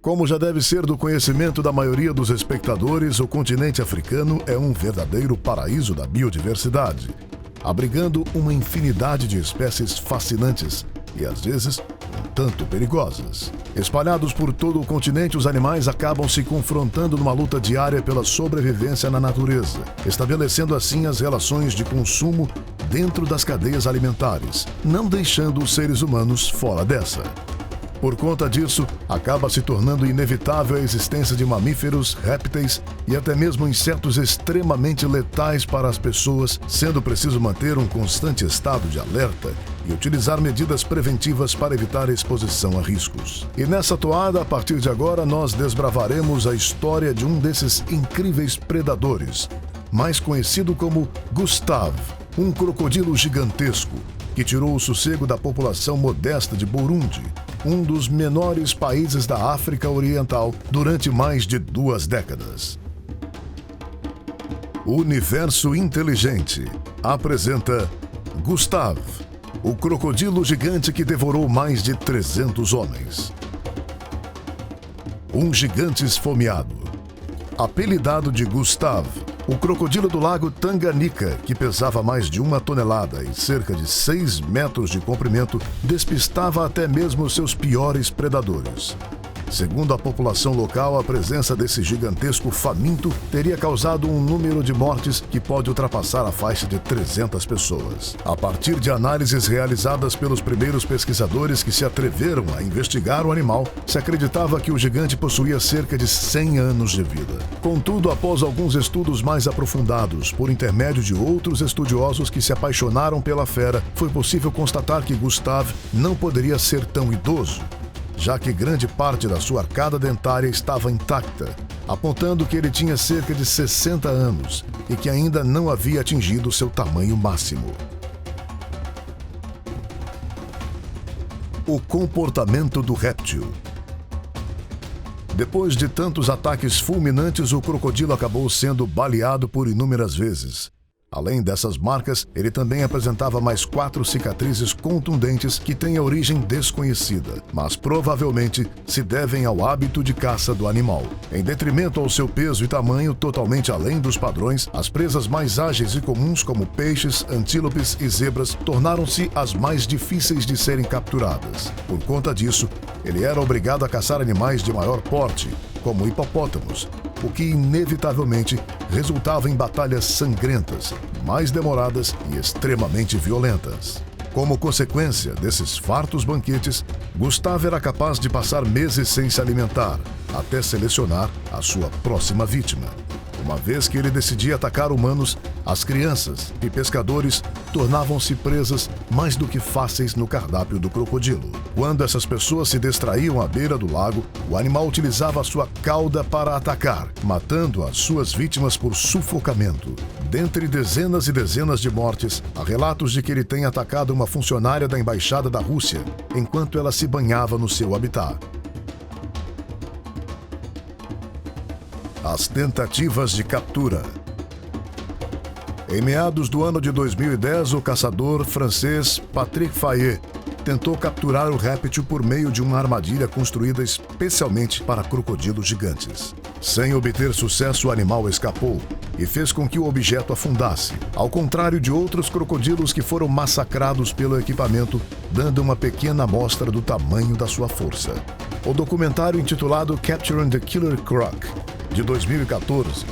Como já deve ser do conhecimento da maioria dos espectadores, o continente africano é um verdadeiro paraíso da biodiversidade, abrigando uma infinidade de espécies fascinantes e, às vezes, um tanto perigosas. Espalhados por todo o continente, os animais acabam se confrontando numa luta diária pela sobrevivência na natureza, estabelecendo assim as relações de consumo dentro das cadeias alimentares, não deixando os seres humanos fora dessa. Por conta disso, acaba se tornando inevitável a existência de mamíferos, répteis e até mesmo insetos extremamente letais para as pessoas, sendo preciso manter um constante estado de alerta e utilizar medidas preventivas para evitar a exposição a riscos. E nessa toada, a partir de agora, nós desbravaremos a história de um desses incríveis predadores, mais conhecido como Gustave, um crocodilo gigantesco que tirou o sossego da população modesta de Burundi, um dos menores países da África Oriental, durante mais de 2 décadas. Universo Inteligente apresenta Gustave, o crocodilo gigante que devorou mais de 300 homens. Um gigante esfomeado. Apelidado de Gustave, o crocodilo do lago Tanganyika, que pesava mais de 1 tonelada e cerca de 6 metros de comprimento, despistava até mesmo seus piores predadores. Segundo a população local, a presença desse gigantesco faminto teria causado um número de mortes que pode ultrapassar a faixa de 300 pessoas. A partir de análises realizadas pelos primeiros pesquisadores que se atreveram a investigar o animal, se acreditava que o gigante possuía cerca de 100 anos de vida. Contudo, após alguns estudos mais aprofundados, por intermédio de outros estudiosos que se apaixonaram pela fera, foi possível constatar que Gustave não poderia ser tão idoso, já que grande parte da sua arcada dentária estava intacta, apontando que ele tinha cerca de 60 anos e que ainda não havia atingido seu tamanho máximo. O comportamento do réptil. Depois de tantos ataques fulminantes, o crocodilo acabou sendo baleado por inúmeras vezes. Além dessas marcas, ele também apresentava mais 4 cicatrizes contundentes que têm a origem desconhecida, mas provavelmente se devem ao hábito de caça do animal. Em detrimento ao seu peso e tamanho totalmente além dos padrões, as presas mais ágeis e comuns, como peixes, antílopes e zebras, tornaram-se as mais difíceis de serem capturadas. Por conta disso, ele era obrigado a caçar animais de maior porte, como hipopótamos, o que inevitavelmente resultava em batalhas sangrentas, mais demoradas e extremamente violentas. Como consequência desses fartos banquetes, Gustave era capaz de passar meses sem se alimentar, até selecionar a sua próxima vítima. Uma vez que ele decidia atacar humanos, as crianças e pescadores tornavam-se presas mais do que fáceis no cardápio do crocodilo. Quando essas pessoas se distraíam à beira do lago, o animal utilizava a sua cauda para atacar, matando as suas vítimas por sufocamento. Dentre dezenas e dezenas de mortes, há relatos de que ele tenha atacado uma funcionária da Embaixada da Rússia enquanto ela se banhava no seu habitat. As tentativas de captura. Em meados do ano de 2010, o caçador francês Patrick Fayet tentou capturar o réptil por meio de uma armadilha construída especialmente para crocodilos gigantes. Sem obter sucesso, o animal escapou e fez com que o objeto afundasse, ao contrário de outros crocodilos que foram massacrados pelo equipamento, dando uma pequena amostra do tamanho da sua força. O documentário intitulado Capturing the Killer Croc, de 2014,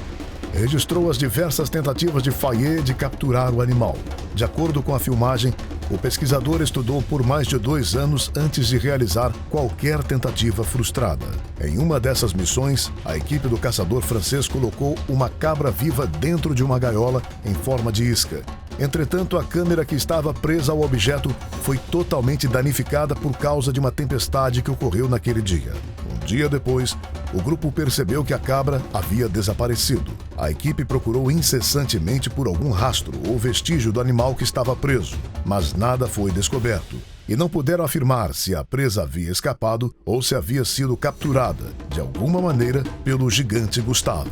registrou as diversas tentativas de Fayet de capturar o animal. De acordo com a filmagem, o pesquisador estudou por mais de 2 anos antes de realizar qualquer tentativa frustrada. Em uma dessas missões, a equipe do caçador francês colocou uma cabra viva dentro de uma gaiola em forma de isca. Entretanto, a câmera que estava presa ao objeto foi totalmente danificada por causa de uma tempestade que ocorreu naquele dia. Um dia depois, o grupo percebeu que a cabra havia desaparecido. A equipe procurou incessantemente por algum rastro ou vestígio do animal que estava preso, mas nada foi descoberto, e não puderam afirmar se a presa havia escapado ou se havia sido capturada, de alguma maneira, pelo gigante Gustave.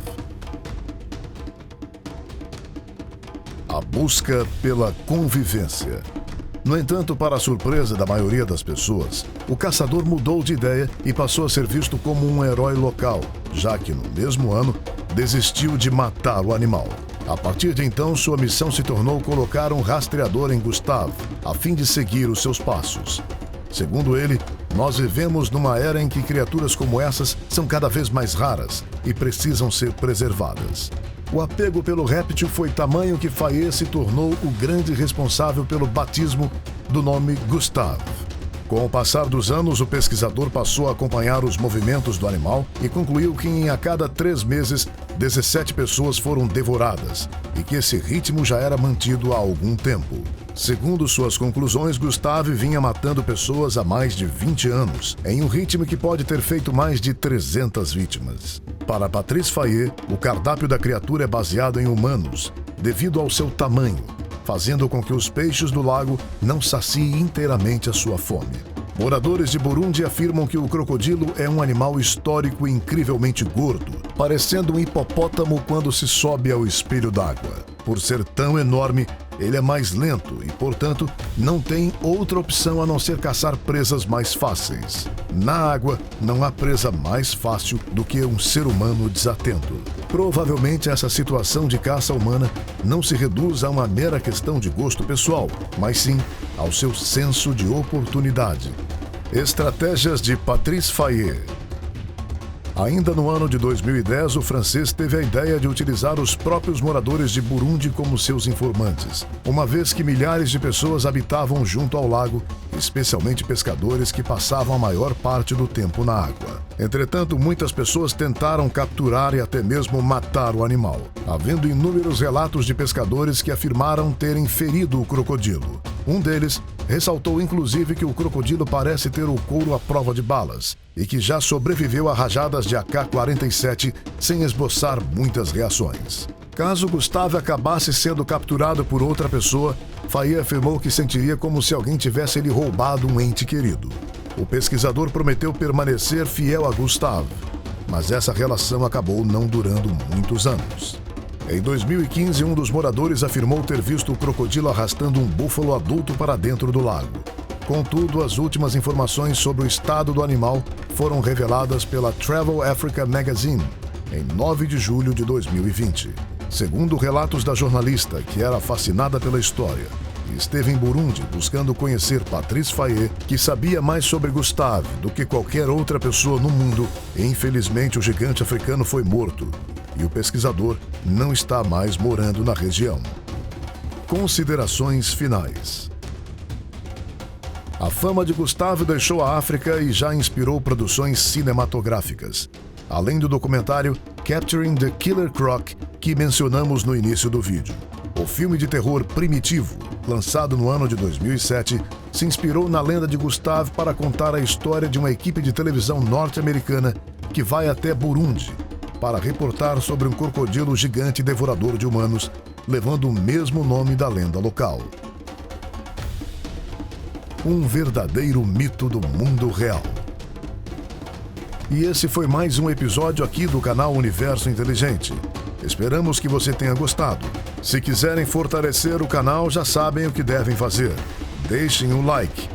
A busca pela convivência. No entanto, para a surpresa da maioria das pessoas, o caçador mudou de ideia e passou a ser visto como um herói local, já que no mesmo ano desistiu de matar o animal. A partir de então, sua missão se tornou colocar um rastreador em Gustave, a fim de seguir os seus passos. Segundo ele, nós vivemos numa era em que criaturas como essas são cada vez mais raras e precisam ser preservadas. O apego pelo réptil foi tamanho que Fayet se tornou o grande responsável pelo batismo do nome Gustave. Com o passar dos anos, o pesquisador passou a acompanhar os movimentos do animal e concluiu que a cada 3 meses, 17 pessoas foram devoradas e que esse ritmo já era mantido há algum tempo. Segundo suas conclusões, Gustave vinha matando pessoas há mais de 20 anos, em um ritmo que pode ter feito mais de 300 vítimas. Para Patrice Fayet, o cardápio da criatura é baseado em humanos, devido ao seu tamanho, fazendo com que os peixes do lago não saciem inteiramente a sua fome. Moradores de Burundi afirmam que o crocodilo é um animal histórico e incrivelmente gordo, parecendo um hipopótamo quando se sobe ao espelho d'água. Por ser tão enorme, ele é mais lento e, portanto, não tem outra opção a não ser caçar presas mais fáceis. Na água, não há presa mais fácil do que um ser humano desatento. Provavelmente essa situação de caça humana não se reduz a uma mera questão de gosto pessoal, mas sim ao seu senso de oportunidade. Estratégias de Patrice Fayet. Ainda no ano de 2010, o francês teve a ideia de utilizar os próprios moradores de Burundi como seus informantes, uma vez que milhares de pessoas habitavam junto ao lago, especialmente pescadores que passavam a maior parte do tempo na água. Entretanto, muitas pessoas tentaram capturar e até mesmo matar o animal, havendo inúmeros relatos de pescadores que afirmaram terem ferido o crocodilo. Um deles ressaltou inclusive que o crocodilo parece ter o couro à prova de balas e que já sobreviveu a rajadas de AK-47 sem esboçar muitas reações. Caso Gustave acabasse sendo capturado por outra pessoa, Fayet afirmou que sentiria como se alguém tivesse lhe roubado um ente querido. O pesquisador prometeu permanecer fiel a Gustave, mas essa relação acabou não durando muitos anos. Em 2015, um dos moradores afirmou ter visto o crocodilo arrastando um búfalo adulto para dentro do lago. Contudo, as últimas informações sobre o estado do animal foram reveladas pela Travel Africa Magazine em 9 de julho de 2020. Segundo relatos da jornalista, que era fascinada pela história e esteve em Burundi buscando conhecer Patrice Fayet, que sabia mais sobre Gustave do que qualquer outra pessoa no mundo, infelizmente o gigante africano foi morto e o pesquisador não está mais morando na região. Considerações finais. A fama de Gustave deixou a África e já inspirou produções cinematográficas, além do documentário Capturing the Killer Croc, que mencionamos no início do vídeo. O filme de terror Primitivo, lançado no ano de 2007, se inspirou na lenda de Gustave para contar a história de uma equipe de televisão norte-americana que vai até Burundi para reportar sobre um crocodilo gigante devorador de humanos, levando o mesmo nome da lenda local. Um verdadeiro mito do mundo real. E esse foi mais um episódio aqui do canal Universo Inteligente. Esperamos que você tenha gostado. Se quiserem fortalecer o canal, já sabem o que devem fazer. Deixem um like,